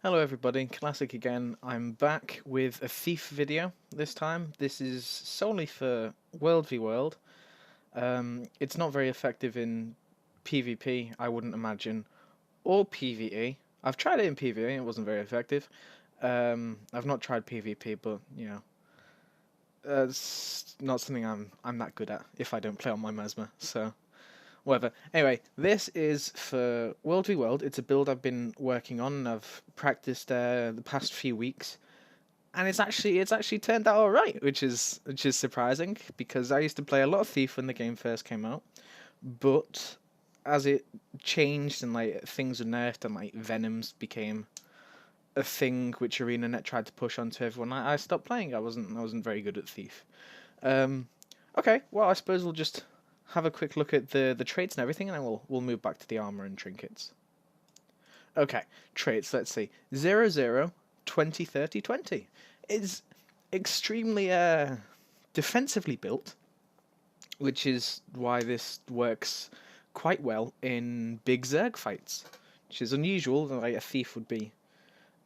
Hello everybody, Classic again. I'm back with a Thief video this time. This is solely for World v World. It's not very effective in PvP, I wouldn't imagine, or PvE. I've tried it in PvE, it wasn't very effective. I've not tried PvP, but you know, it's not something I'm that good at if I don't play on my Mesmer. So whatever. Anyway, this is for World v World. It's a build I've been working on and I've practiced the past few weeks, and it's actually turned out all right, which is surprising because I used to play a lot of Thief when the game first came out, but as it changed and like things were nerfed and like Venoms became a thing which ArenaNet tried to push onto everyone, I stopped playing. I wasn't very good at Thief. Um, okay, well I suppose we'll just have a quick look at the traits and everything, and then we'll move back to the armor and trinkets. Okay, traits. Let's see. 0, 0, 20, 30, 20. It's extremely defensively built, which is why this works quite well in big Zerg fights, which is unusual. Like a thief would be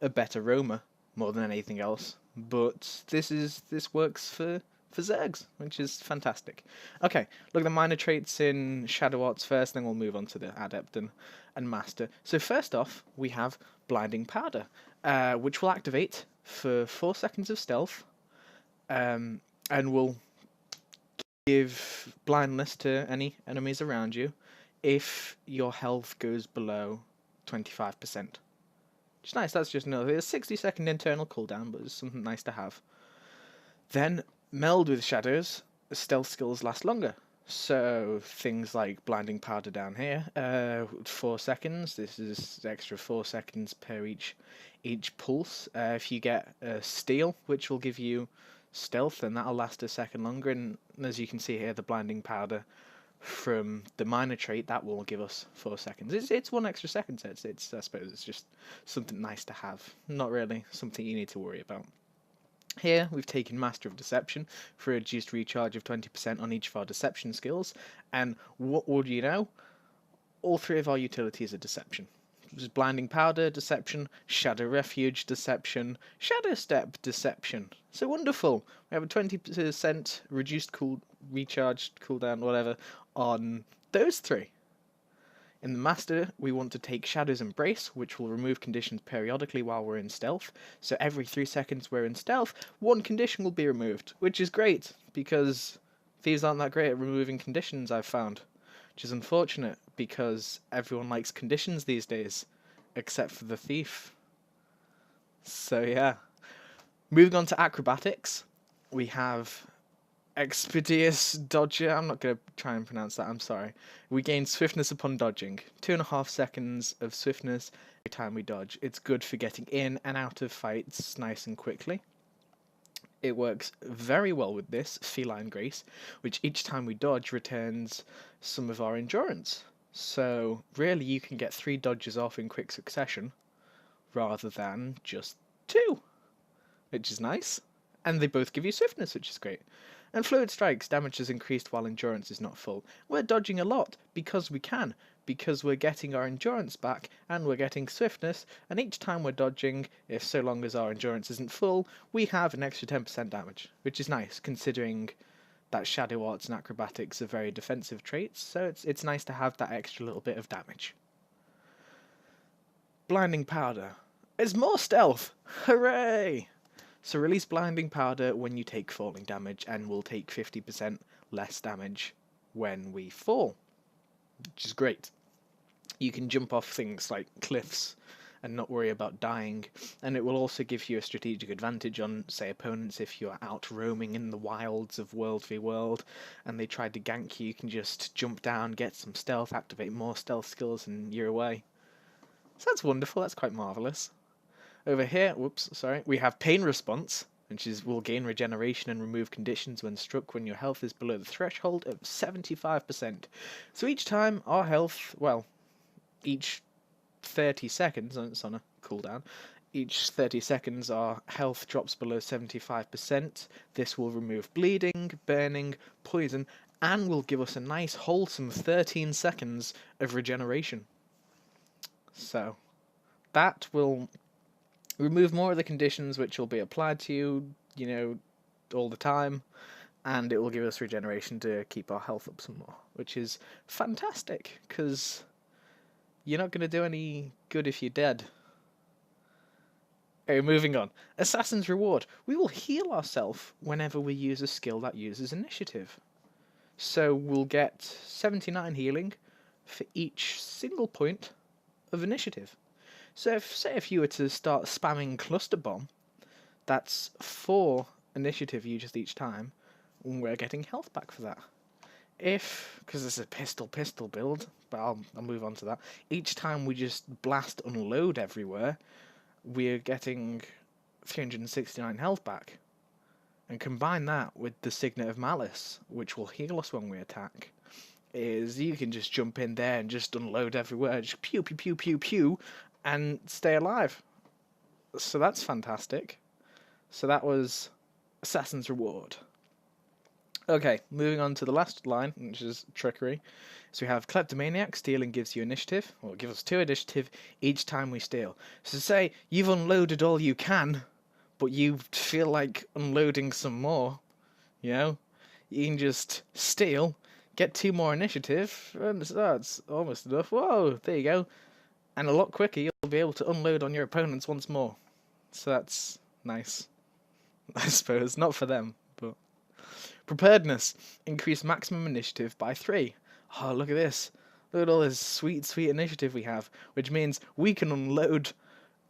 a better roamer more than anything else, but this works for Zergs, which is fantastic. Okay, look at the minor traits in Shadow Arts first, then we'll move on to the Adept and Master. So first off, we have Blinding Powder, which will activate for 4 seconds of stealth, and will give blindness to any enemies around you if your health goes below 25%. Which is nice, that's just another. It's a 60-second internal cooldown, but it's something nice to have. Then, meld with shadows, stealth skills last longer. So, things like Blinding Powder down here, 4 seconds. This is extra 4 seconds per each pulse. If you get Steel, which will give you stealth, then that'll last a second longer. And as you can see here, the Blinding Powder from the minor trait, that will give us 4 seconds. It's 1 extra second, so it's I suppose it's just something nice to have, not really something you need to worry about. Here we've taken Master of Deception for a reduced recharge of 20% on each of our deception skills, and what would you know? All 3 of our utilities are deception. Just Blinding Powder, Deception, Shadow Refuge, Deception, Shadow Step, Deception. So wonderful! We have a 20% reduced recharged cooldown, whatever, on those 3. In the Master, we want to take Shadow's Embrace, which will remove conditions periodically while we're in stealth. So every 3 seconds we're in stealth, 1 condition will be removed, which is great, because thieves aren't that great at removing conditions, I've found. Which is unfortunate, because everyone likes conditions these days, except for the thief. So yeah. Moving on to acrobatics, we have Expeditious Dodger. I'm not going to try and pronounce that, I'm sorry. We gain swiftness upon dodging. 2.5 seconds of swiftness every time we dodge. It's good for getting in and out of fights nice and quickly. It works very well with this Feline Grace, which each time we dodge returns some of our endurance. So really you can get 3 dodges off in quick succession rather than just 2, which is nice. And they both give you swiftness, which is great. And Fluid Strikes, damage is increased while endurance is not full. We're dodging a lot because we can, because we're getting our endurance back and we're getting swiftness, and each time we're dodging, if so long as our endurance isn't full, we have an extra 10% damage, which is nice considering that Shadow Arts and Acrobatics are very defensive traits, so it's nice to have that extra little bit of damage. Blinding Powder. It's more stealth! Hooray! So release Blinding Powder when you take falling damage, and we'll take 50% less damage when we fall, which is great. You can jump off things like cliffs and not worry about dying, and it will also give you a strategic advantage on, say, opponents if you are out roaming in the wilds of World v World and they tried to gank you. You can just jump down, get some stealth, activate more stealth skills, and you're away. So that's wonderful, that's quite marvellous. Over here, we have Pain Response, which will gain regeneration and remove conditions when struck when your health is below the threshold of 75%. So each time our health, each 30 seconds, it's on a cooldown, each 30 seconds our health drops below 75%. This will remove bleeding, burning, poison, and will give us a nice wholesome 13 seconds of regeneration. So that will remove more of the conditions which will be applied to you, all the time, and it will give us regeneration to keep our health up some more, which is fantastic, because you're not going to do any good if you're dead. Okay, moving on. Assassin's Reward. We will heal ourselves whenever we use a skill that uses initiative. So we'll get 79 healing for each single point of initiative. So if you were to start spamming Cluster Bomb, that's 4 initiative used each time, and we're getting health back for that. Because it's a pistol build, but I'll move on to that. Each time we just blast unload everywhere, we're getting 369 health back. And combine that with the Signet of Malice, which will heal us when we attack, is you can just jump in there and just unload everywhere, just pew pew pew pew pew, and stay alive. So that's fantastic. So that was Assassin's Reward. Okay, moving on to the last line, which is Trickery. So we have Kleptomaniac. Stealing gives you initiative, or give us 2 initiative each time we steal. So say you've unloaded all you can, but you feel like unloading some more, you can just steal, get 2 more initiative, and that's almost enough. Whoa, there you go. And a lot quicker, you'll be able to unload on your opponents once more. So that's nice, I suppose. Not for them, but... Preparedness. Increase maximum initiative by 3. Oh, look at this. Look at all this sweet, sweet initiative we have, which means we can unload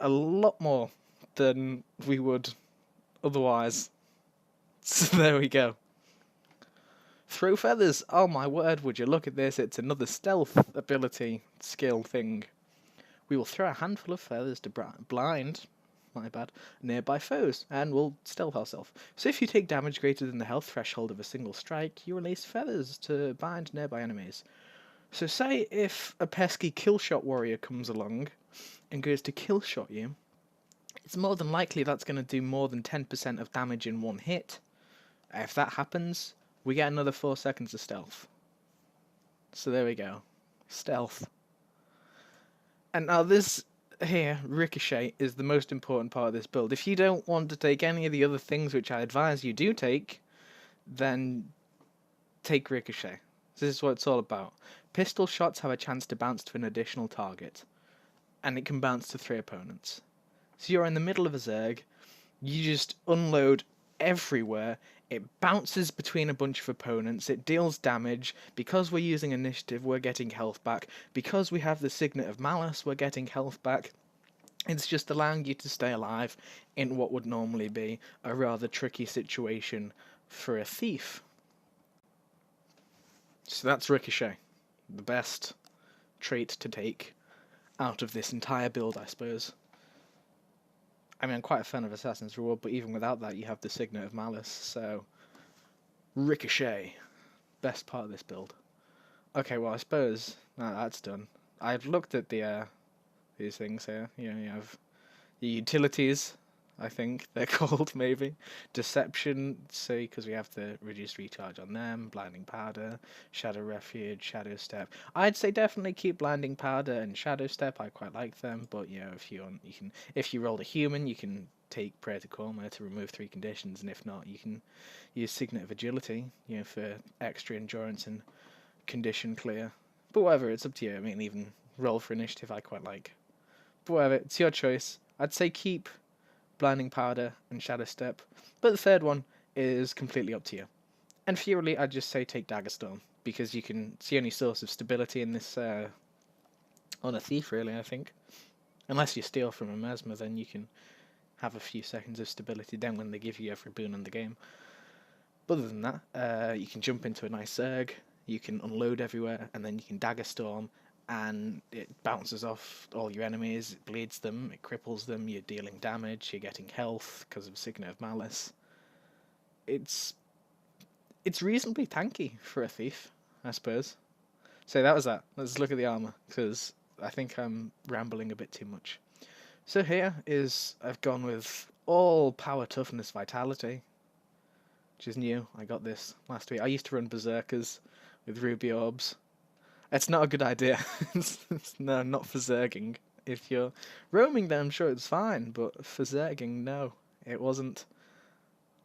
a lot more than we would otherwise. So there we go. Throw feathers. Oh my word, would you look at this. It's another stealth ability skill thing. We will throw a handful of feathers to blind nearby foes, and we'll stealth ourselves. So if you take damage greater than the health threshold of a single strike, you release feathers to bind nearby enemies. So say if a pesky killshot warrior comes along and goes to killshot you, it's more than likely that's going to do more than 10% of damage in one hit. If that happens, we get another 4 seconds of stealth. So there we go. Stealth. And now this here, Ricochet, is the most important part of this build. If you don't want to take any of the other things which I advise you do take, then take Ricochet. This is what it's all about. Pistol shots have a chance to bounce to an additional target, and it can bounce to 3 opponents. So you're in the middle of a Zerg, you just unload everywhere, it bounces between a bunch of opponents, it deals damage. Because we're using initiative, we're getting health back. Because we have the Signet of Malice, we're getting health back. It's just allowing you to stay alive in what would normally be a rather tricky situation for a thief. So that's Ricochet. The best trait to take out of this entire build, I suppose. I mean, I'm quite a fan of Assassin's Reward, but even without that, you have the Signet of Malice, so... Ricochet. Best part of this build. Okay, well, I suppose that's done. I've looked at these things here. You have the utilities, I think they're called, maybe. Deception, say, because we have the reduced recharge on them. Blinding Powder, Shadow Refuge, Shadow Step. I'd say definitely keep Blinding Powder and Shadow Step. I quite like them, but if you rolled a human, you can take Prayer to Korma to remove 3 conditions, and if not, you can use Signet of Agility, for extra endurance and condition clear. But whatever, it's up to you. I mean, even roll for initiative, I quite like. But whatever, it's your choice. I'd say keep Blinding Powder and Shadow Step, but the third one is completely up to you. And Fury, I'd just say take Daggerstorm, because you can see any source of stability in this on a thief, really, I think. Unless you steal from a Mesmer, then you can have a few seconds of stability then when they give you every boon in the game. But other than that, you can jump into a nice Zerg, you can unload everywhere, and then you can Daggerstorm, and it bounces off all your enemies, it bleeds them, it cripples them, you're dealing damage, you're getting health because of Signet of Malice. It's reasonably tanky for a thief, I suppose. So that was that. Let's look at the armor, because I think I'm rambling a bit too much. So here is, I've gone with all power, toughness, vitality, which is new. I got this last week. I used to run Berserkers with Ruby Orbs. It's not a good idea. No, not for Zerging. If you're roaming, then I'm sure it's fine, but for zerging, no, it wasn't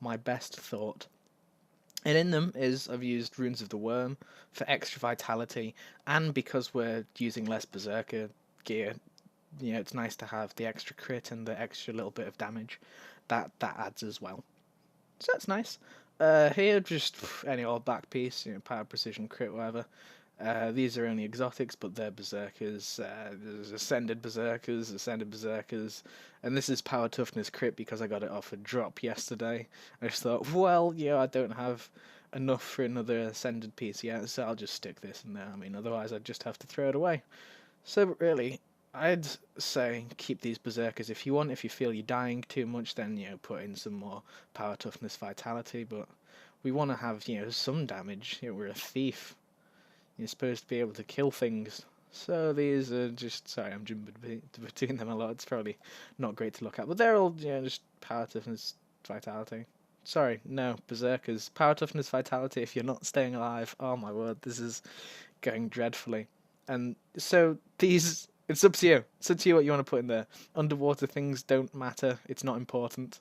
my best thought. And in them is I've used Runes of the Worm for extra vitality, and because we're using less Berserker gear, it's nice to have the extra crit and the extra little bit of damage that adds as well. So that's nice. Here, just any old back piece, power, precision, crit, whatever. These are only exotics, but they're berserkers. There's ascended berserkers, and this is power, toughness, crit because I got it off a drop yesterday. I just thought, well, I don't have enough for another ascended piece yet, so I'll just stick this in there. I mean, otherwise I'd just have to throw it away. So really, I'd say keep these berserkers if you want. If you feel you're dying too much, then put in some more power, toughness, vitality. But we want to have some damage. We're a thief. You're supposed to be able to kill things. So these are just... Sorry, I'm jumping between them a lot. It's probably not great to look at. But they're all, just power, toughness, vitality. Sorry, no, berserkers. Power, toughness, vitality if you're not staying alive. Oh my word, this is going dreadfully. And so these... It's up to you. It's up to you what you want to put in there. Underwater things don't matter. It's not important.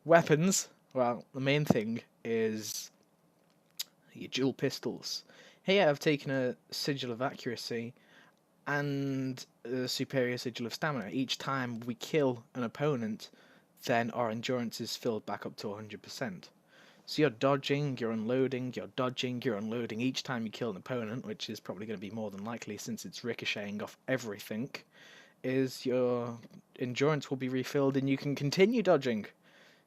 Weapons, well, the main thing is your dual pistols. Here I've taken a sigil of accuracy and a superior sigil of stamina. Each time we kill an opponent, then our endurance is filled back up to 100%. So you're dodging, you're unloading, you're dodging, you're unloading each time you kill an opponent, which is probably going to be more than likely since it's ricocheting off everything, is your endurance will be refilled and you can continue dodging.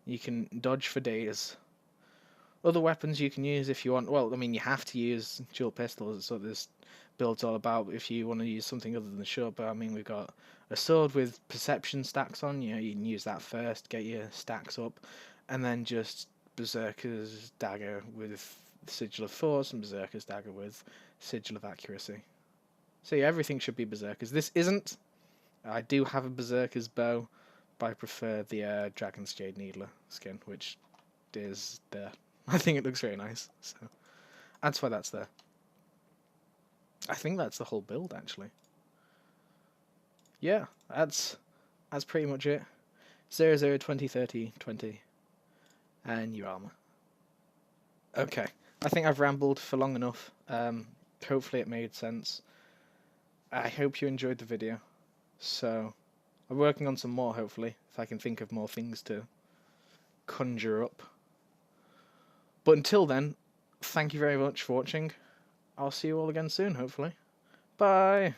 You can dodge for days. Other weapons you can use if you want. Well, I mean, you have to use dual pistols. That's what this build's all about. If you want to use something other than the short bow, I mean, we've got a sword with perception stacks on. You can use that first, get your stacks up, and then just Berserker's dagger with sigil of force and Berserker's dagger with sigil of accuracy. So yeah, everything should be Berserkers. This isn't. I do have a Berserker's bow, but I prefer the Dragon's Jade Needler skin, which is there. I think it looks very nice, so that's why that's there. I think that's the whole build, actually. Yeah, that's pretty much it. 0, 0, 20, 30, 20, and your armor. Okay, I think I've rambled for long enough. Hopefully it made sense. I hope you enjoyed the video. So, I'm working on some more, hopefully, if I can think of more things to conjure up. But until then, thank you very much for watching. I'll see you all again soon, hopefully. Bye!